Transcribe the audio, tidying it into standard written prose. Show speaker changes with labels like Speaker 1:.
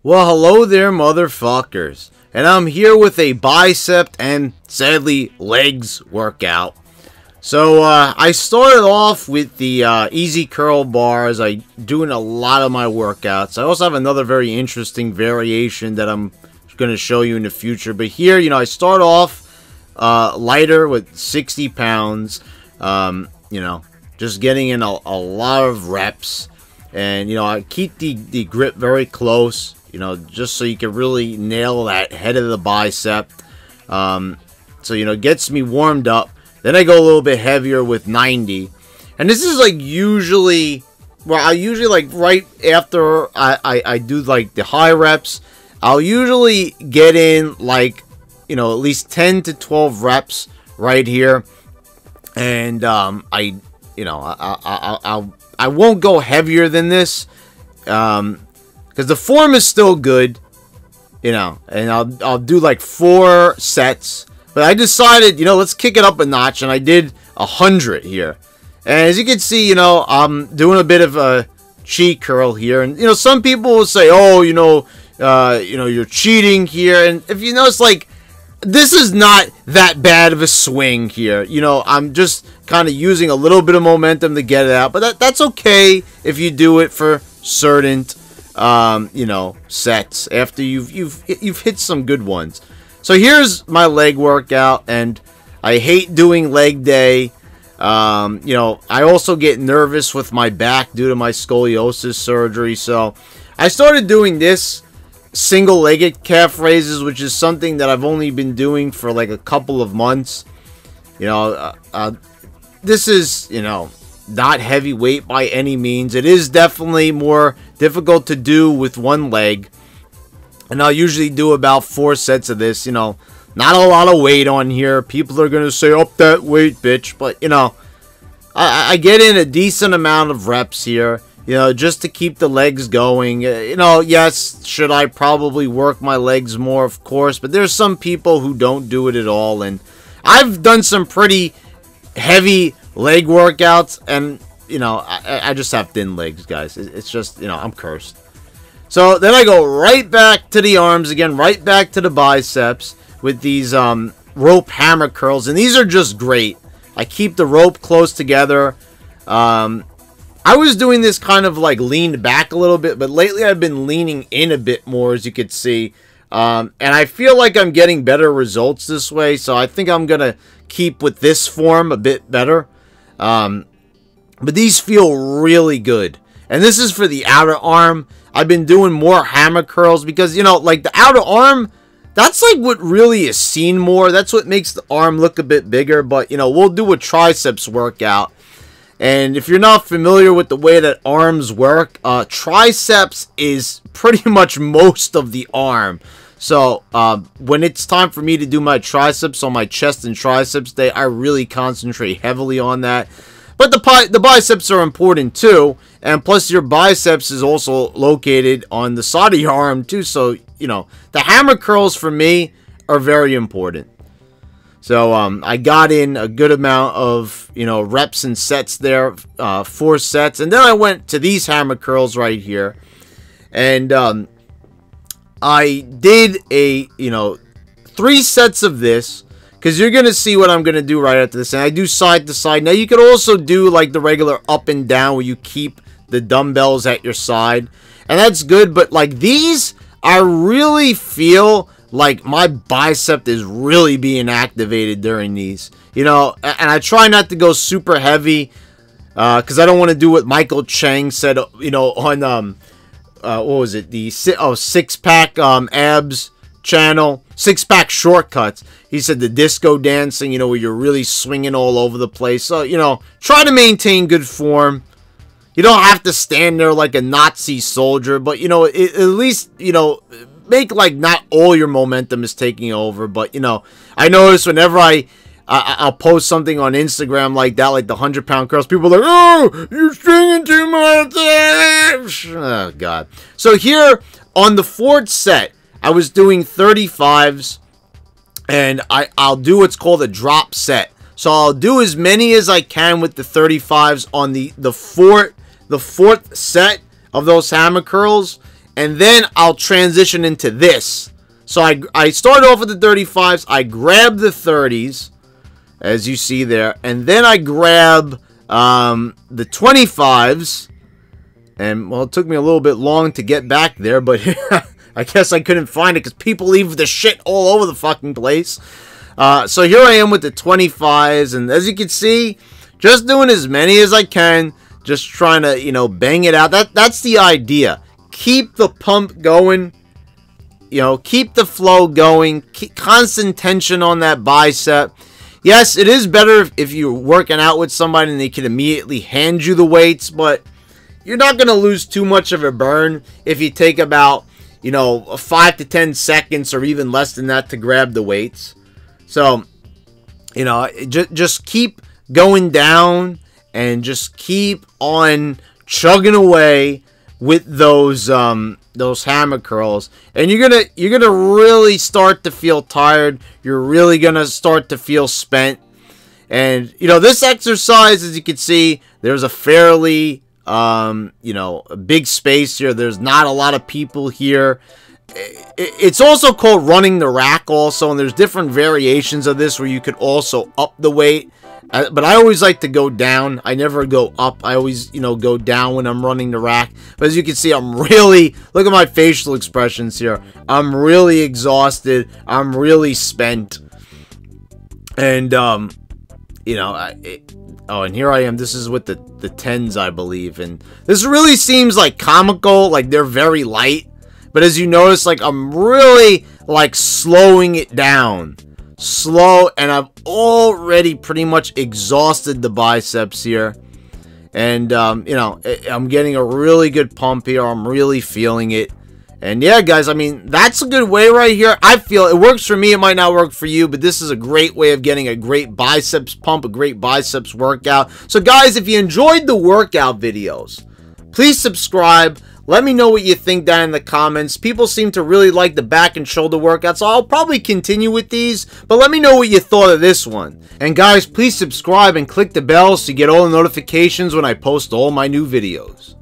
Speaker 1: Well, hello there, motherfuckers. And I'm here with a bicep and, sadly, legs workout. So, I started off with the easy curl bars. I doing a lot of my workouts. I also have another very interesting variation that I'm going to show you in the future. But here, I start off lighter with 60 pounds. Just getting in a lot of reps. And, I keep the grip very close. Just so you can really nail that head of the bicep. It gets me warmed up. Then I go a little bit heavier with 90. And this is usually, right after I do the high reps, I'll usually get in at least 10 to 12 reps right here. And I won't go heavier than this. Because the form is still good, and I'll do 4 sets. But I decided, let's kick it up a notch, and I did 100 here. And as you can see, I'm doing a bit of a cheat curl here. And, some people will say, oh, you're cheating here. And if you notice, this is not that bad of a swing here. I'm just kind of using a little bit of momentum to get it out. But that's okay if you do it for certain sets after you've hit some good ones. So here's my leg workout, and I hate doing leg day. I also get nervous with my back due to my scoliosis surgery, so I started doing this single-legged calf raises, which is something that I've only been doing for a couple of months. This is not heavyweight by any means. It is definitely more difficult to do with one leg. And I'll usually do about 4 sets of this. Not a lot of weight on here. People are going to say, up that weight, bitch. But, I get in a decent amount of reps here. Just to keep the legs going. Yes, should I probably work my legs more? Of course. But there's some people who don't do it at all. And I've done some pretty heavy leg workouts, and I just have thin legs, guys. It's just, I'm cursed. So then I go right back to the arms again, right back to the biceps with these rope hammer curls, and these are just great. I keep the rope close together. I was doing this kind of leaned back a little bit, but lately I've been leaning in a bit more, as you can see. And I feel like I'm getting better results this way, so I think I'm gonna keep with this form a bit better. But these feel really good. And this is for the outer arm. I've been doing more hammer curls because, the outer arm, that's what really is seen more. That's what makes the arm look a bit bigger. But, we'll do a triceps workout. And if you're not familiar with the way that arms work, triceps is pretty much most of the arm. So, when it's time for me to do my triceps on my chest and triceps day, I really concentrate heavily on that. But the biceps are important too. And plus your biceps is also located on the side of your arm too. So, the hammer curls for me are very important. So, I got in a good amount of, reps and sets there. 4 sets. And then I went to these hammer curls right here. And, I did 3 sets of this. Because you're going to see what I'm going to do right after this. And I do side to side. Now, you could also do the regular up and down where you keep the dumbbells at your side. And that's good. But these, I really feel like my bicep is really being activated during these. And I try not to go super heavy. Because I don't want to do what Michael Chang said, on, what was it? The six-pack abs channel. 6-pack shortcuts. He said the disco dancing, where you're really swinging all over the place. So, try to maintain good form. You don't have to stand there like a Nazi soldier, but, at least, make not all your momentum is taking over. But, I notice whenever I'll post something on Instagram like that, like the 100-pound curls, people are like, oh, you're stringing too much. Oh, God. So here on the 4th set, I was doing 35s, and I'll do what's called a drop set. So I'll do as many as I can with the 35s on the fourth set of those hammer curls, and then I'll transition into this. So I start off with the 35s, I grab the 30s, as you see there, and then I grab the 25s, and well, it took me a little bit long to get back there, but I guess I couldn't find it because people leave the shit all over the fucking place. So here I am with the 25s, and as you can see, just doing as many as I can, just trying to, you know, bang it out. That's the idea. Keep the pump going, you know, keep the flow going, keep constant tension on that bicep. Yes, it is better if you're working out with somebody and they can immediately hand you the weights, but you're not going to lose too much of a burn if you take about, you know, 5 to 10 seconds or even less than that to grab the weights. So, you know, just keep going down and just keep on chugging away with those hammer curls, and you're gonna really start to feel tired. You're really gonna start to feel spent. And you know, this exercise, as you can see, there's a fairly you know, a big space here. There's not a lot of people here. It's also called running the rack also, and there's different variations of this where you could also up the weight. But I always like to go down. I never go up. I always, you know, go down when I'm running the rack. But as you can see, I'm really, look at my facial expressions here. I'm really exhausted. I'm really spent. And, you know, oh, and here I am. This is with the 10s, I believe. And this really seems like comical, like they're very light. But as you notice, like I'm really like slowing it down. Slow, and I've already pretty much exhausted the biceps here. And, you know, I'm getting a really good pump here. I'm really feeling it. And yeah, guys, I mean, that's a good way right here. I feel it works for me. It might not work for you, but this is a great way of getting a great biceps pump, a great biceps workout. So guys, if you enjoyed the workout videos, please subscribe. Let me know what you think down in the comments. People seem to really like the back and shoulder workouts, so I'll probably continue with these, but let me know what you thought of this one. And guys, please subscribe and click the bell so you get all the notifications when I post all my new videos.